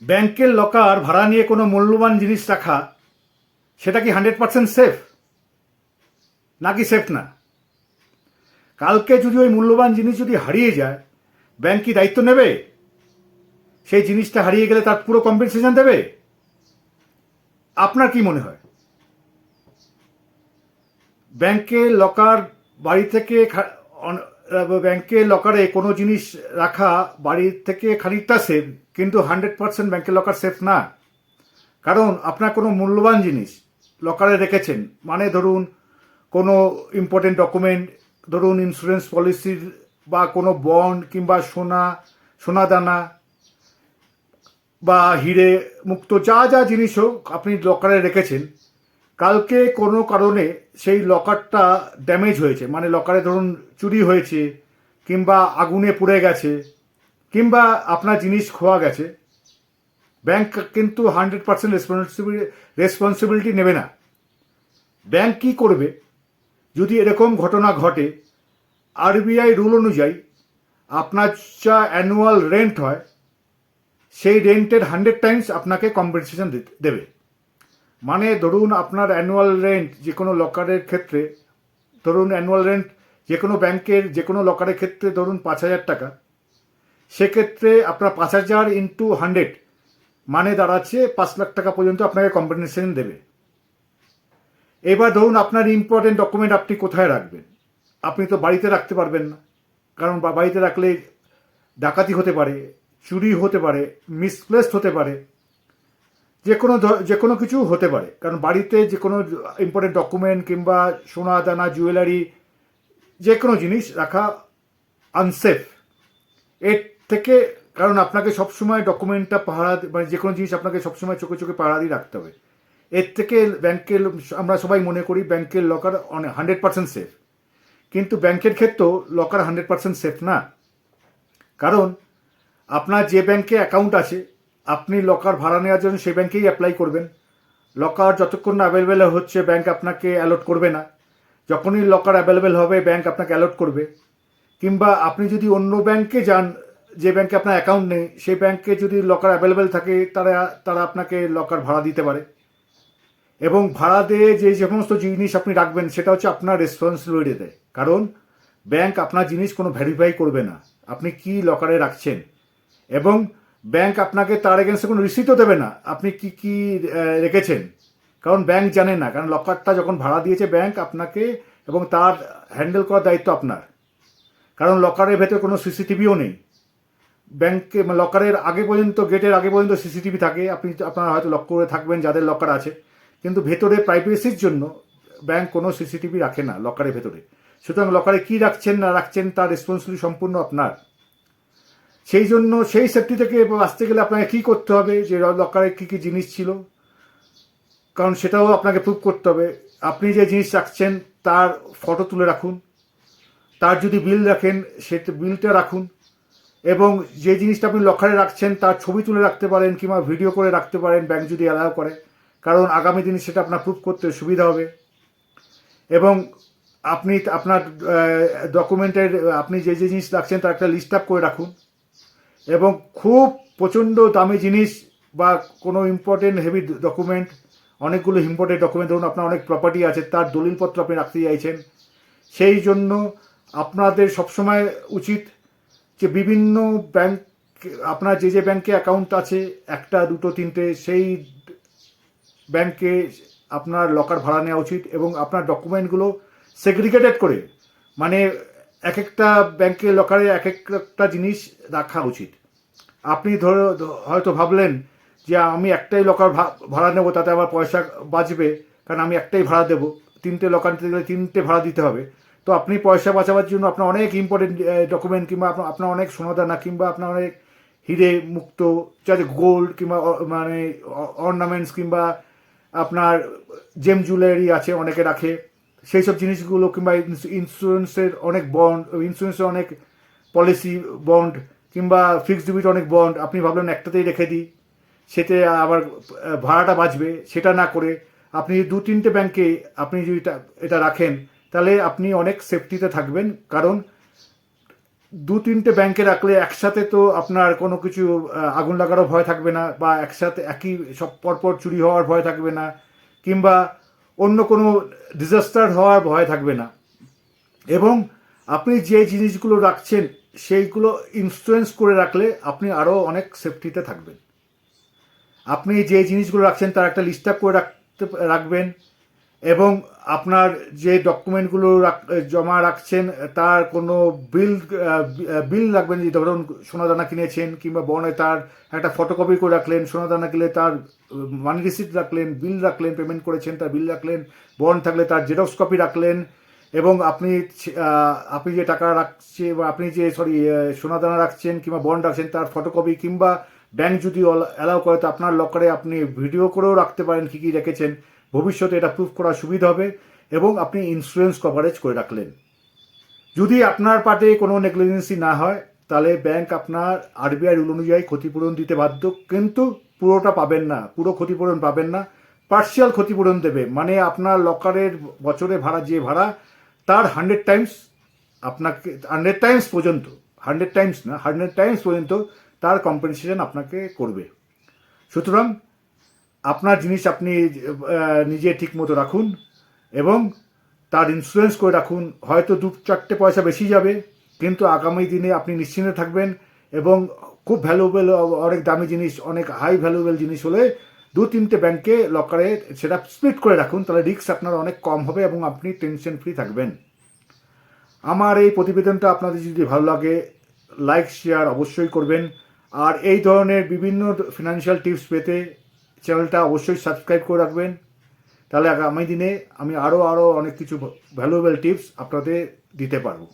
ব্যাংকের লকার ভাড়া নিয়ে কোনো মূল্যবান জিনিস রাখা, সেটা কি 100% সেফ নাকি সেফ না? কালকে যদি ওই মূল্যবান জিনিস যদি হারিয়ে যায়, ব্যাংক কি দায়িত্ব নেবে? সেই জিনিসটা হারিয়ে গেলে তার পুরো কম্পেনসেশন দেবে? আপনার কি মনে হয়? ব্যাংকে লকার বাড়ি থেকে ব্যাংকের লকারে কোনো জিনিস রাখা বাড়ির থেকে খানিকটা সেফ, কিন্তু 100% ব্যাংকের লকার সেফ না। কারণ আপনার কোনো মূল্যবান জিনিস লকারে রেখেছেন, মানে ধরুন কোনো ইম্পর্টেন্ট ডকুমেন্ট, ধরুন ইন্স্যুরেন্স পলিসির বা কোনো বন্ড কিংবা সোনা দানা বা হিরে মুক্ত যা যা জিনিস হোক আপনি লকারে রেখেছেন, কালকে কোনো কারণে সেই লকারটা ড্যামেজ হয়েছে, মানে লকারে ধরুন চুরি হয়েছে কিংবা আগুনে পুড়ে গেছে কিংবা আপনার জিনিস খোয়া গেছে, ব্যাংক কিন্তু 100% রেসপন্সিবিলিটি নেবে না। ব্যাংক কি করবে যদি এরকম ঘটনা ঘটে? আরবিআই রুল অনুযায়ী আপনার যা অ্যানুয়াল রেন্ট হয়, সেই রেন্টের 100 টাইমস আপনাকে কম্পেনসেশন দেবে। মানে ধরুন আপনার অ্যানুয়াল রেন্ট যে কোনো লকারের ক্ষেত্রে, ধরুন অ্যানুয়াল রেন্ট যে কোনো ব্যাংকের যে কোনো লকারের ক্ষেত্রে ধরুন 5,000 টাকা, সেক্ষেত্রে আপনার 5,000 ইন্টু 100 মানে দাঁড়াচ্ছে 5 লাখ টাকা পর্যন্ত আপনাকে কম্পেনসেশন দেবে। এবার ধরুন আপনার ইম্পর্টেন্ট ডকুমেন্ট আপনি কোথায় রাখবেন? আপনি তো বাড়িতে রাখতে পারবেন না, কারণ বাড়িতে রাখলে ডাকাতি হতে পারে, চুরি হতে পারে, মিসপ্লেসড হতে পারে, যে কোনো কিছু হতে পারে। কারণ বাড়িতে যে কোনো ইম্পর্টেন্ট ডকুমেন্ট কিংবা সোনা দানা জুয়েলারি যে কোনো জিনিস রাখা আনসেফ। এর থেকে, কারণ আপনাকে সবসময় ডকুমেন্টটা পাহারা, মানে যে কোনো জিনিস আপনাকে সবসময় চোখে চোখে পাহারা দিয়ে রাখতে হবে। এর থেকে ব্যাংকের, আমরা সবাই মনে করি ব্যাংকের লকার 100% সেফ, কিন্তু ব্যাংকের ক্ষেত্রেও লকার 100% সেফ না। কারণ আপনার যে ব্যাংকে অ্যাকাউন্ট আছে, আপনি লকার ভাড়া নেওয়ার জন্য সেই ব্যাংকেই অ্যাপ্লাই করবেন। লকার যতক্ষণ না অ্যাভেলেবেল হচ্ছে ব্যাংক আপনাকে অ্যালট করবে না। যখনই লকার অ্যাভেলেবেল হবে ব্যাংক আপনাকে অ্যালট করবে। কিংবা আপনি যদি অন্য ব্যাংকে যান, যে ব্যাংকে আপনার অ্যাকাউন্ট নেই, সেই ব্যাংকে যদি লকার অ্যাভেলেবেল থাকে তারা আপনাকে লকার ভাড়া দিতে পারে। এবং ভাড়া দিয়ে যে সমস্ত জিনিস আপনি রাখবেন সেটা হচ্ছে আপনার রেসপন্সিবিলিটিতে। কারণ ব্যাংক আপনার জিনিস কোনো ভেরিফাই করবে না আপনি কি লকারে রাখছেন, এবং ব্যাংক আপনাকে তার এগেনস্টে কোনো রিসিটও দেবে না আপনি কি কি রেখেছেন। কারণ ব্যাংক জানে না, কারণ লকারটা যখন ভাড়া দিয়েছে ব্যাংক আপনাকে, এবং তার হ্যান্ডেল করার দায়িত্ব আপনার। কারণ লকারের ভেতরে কোনো সিসিটিভিও নেই। ব্যাংকে লকারের আগে পর্যন্ত, গেটের আগে পর্যন্ত সিসিটিভি থাকে, আপনারা হয়তো লক্ষ্য করে থাকবেন যাদের লকার আছে, কিন্তু ভেতরে প্রাইভেসির জন্য ব্যাংক কোনো সিসিটিভি রাখে না লকারের ভেতরে। সুতরাং লকারে কি রাখছেন না রাখছেন তার রেসপন্সিবিলিটি সম্পূর্ণ আপনার। সেই জন্য সেই সেফটি থেকে বাঁচতে গেলে আপনাকে কী করতে হবে, যে লকারে কী কী জিনিস ছিল, কারণ সেটাও আপনাকে প্রুভ করতে হবে। আপনি যে জিনিস রাখছেন তার ফটো তুলে রাখুন, তার যদি বিল রাখেন সেটা বিলটা রাখুন, এবং যে জিনিসটা আপনি লকারে রাখছেন তার ছবি তুলে রাখতে পারেন কিংবা ভিডিও করে রাখতে পারেন, ব্যাংক যদি অ্যালাউ করে, কারণ আগামী দিনে সেটা আপনার প্রুভ করতে সুবিধা হবে। এবং আপনি আপনার ডকুমেন্টের, আপনি যে যে জিনিস রাখছেন তার একটা লিস্ট আপ করে রাখুন। এবং খুব প্রচণ্ড দামি জিনিস বা কোনো ইম্পর্টেন্ট হেভি ডকুমেন্ট, অনেকগুলো ইম্পর্টেন্ট ডকুমেন্ট, ধরুন আপনার অনেক প্রপার্টি আছে, তার দলিলপত্র আপনি রাখতে চাইছেন, সেই জন্য আপনাদের সবসময় উচিত যে বিভিন্ন ব্যাংক, আপনার যে যে ব্যাংকে অ্যাকাউন্ট আছে, একটা দুটো তিনটে, সেই ব্যাংকে আপনার লকার ভাড়া নেওয়া উচিত, এবং আপনার ডকুমেন্টগুলো সেগ্রিগেটেড করে, মানে এক একটা ব্যাংকের লকারে এক একটা জিনিস রাখা উচিত। আপনি হয়তো ভাবলেন যে আমি একটাই লকার ভাড়া নেবো, তাতে আমার পয়সা বাঁচবে, কারণ আমি একটাই ভাড়া দেবো, তিনটে লকার নিতে গেলে তিনটে ভাড়া দিতে হবে। তো আপনি পয়সা বাঁচাবার জন্য আপনার অনেক ইম্পর্টেন্ট ডকুমেন্ট কিংবা আপনার অনেক সোনাদানা কিংবা আপনার অনেক হিরে মুক্ত, যাতে গোল্ড কিংবা মানে অর্নামেন্টস কিংবা আপনার জেম জুয়েলারি আছে অনেকে রাখে, সেই সব জিনিসগুলো, কিংবা ইন্স্যুরেন্সের অনেক বন্ড, ইন্স্যুরেন্সের অনেক পলিসি বন্ড কিংবা ফিক্সড ডিপোজিট অনেক বন্ড, আপনি ভাবলেন একটাতেই রেখে দিই, সেতে আবার ভাড়াটা বাঁচবে, সেটা না করে আপনি দু তিনটে ব্যাংকে আপনি যদি এটা রাখেন, তাহলে আপনি অনেক সেফটিতে থাকবেন। কারণ 2-3টে ব্যাংকে রাখলে একসাথে তো আপনার কোনো কিছু আগুন লাগারও ভয় থাকবে না, বা একসাথে একই সব পরপর চুরি হওয়ার ভয় থাকবে না, কিংবা অন্য কোনো ডিজাস্টার হওয়ার ভয় থাকবে না। এবং আপনি যে জিনিসগুলো রাখছেন সেইগুলো ইন্স্যুরেন্স করে রাখলে আপনি আরও অনেক সেফটিতে থাকবেন। আপনি যে জিনিসগুলো রাখছেন তার একটা লিস্ট আপ করে রাখবেন, এবং আপনার যে ডকুমেন্টগুলো জমা রাখছেন তার কোনো বিল রাখবেন। যে ধরুন সোনাদানা কিনেছেন কিংবা বনে, তার একটা ফটোকপি করে রাখলেন। সোনাদানা কিনলে তার মানি রিসিপ্ট রাখলেন, বিল রাখলেন, পেমেন্ট করেছেন তার বিল রাখলেন। বন্ড থাকলে তার জেরক্স কপি রাখলেন। এবং আপনি যে টাকা রাখছে, বা আপনি যে সোনাদানা রাখছেন কিংবা বন্ড রাখছেন তার ফটোকপি, কিংবা ব্যাংক যদি অ্যালাউ করে তো আপনার লকারে আপনি ভিডিও করেও রাখতে পারেন কী কী রেখেছেন। ভবিষ্যতে এটা প্রুফ করার সুবিধা হবে। এবং আপনি ইন্স্যুরেন্স কভারেজ করে রাখলেন। যদি আপনার পার্টে কোনো নেগলিজেন্সি না হয় তাহলে ব্যাংক আপনার আরবিআই রুল অনুযায়ী ক্ষতিপূরণ দিতে বাধ্য, কিন্তু পুরোটা পাবেন না, পুরো ক্ষতিপূরণ পাবেন না, পার্শিয়াল ক্ষতিপূরণ দেবে। মানে আপনার লকারের বছরে ভাড়া যে ভাড়া তার 100 টাইমস আপনাকে, 100 টাইমস পর্যন্ত, 100 টাইমস না, 100 টাইমস পর্যন্ত তার কম্পেনসেশন আপনাকে করবে। সুতরাং আপনার জিনিস আপনি নিজে ঠিক মতো রাখুন এবং তার ইন্স্যুরেন্স করে রাখুন। হয়তো 2-4টে পয়সা বেশি যাবে, কিন্তু আগামী দিনে আপনি নিশ্চিন্তে থাকবেন। এবং খুব ভ্যালুয়েবল, অনেক দামি জিনিস, অনেক হাই ভ্যালুয়েবল জিনিস হলে 2-3টে ব্যাংকে লকারে সেটা স্প্লিট করে রাখুন, তাহলে রিস্ক আপনার অনেক কম হবে এবং আপনি টেনশন ফ্রি থাকবেন। আমার এই প্রতিবেদনটা আপনাদের যদি ভালো লাগে, লাইক শেয়ার অবশ্যই করবেন। আর এই ধরনের বিভিন্ন ফিনান্সিয়াল টিপস পেতে চ্যানেলটা অবশ্যই সাবস্ক্রাইব করে রাখবেন। তাহলে আগামী দিনে আমি আরও অনেক কিছু ভ্যালুয়েবল টিপস আপনাদের দিতে পারবো।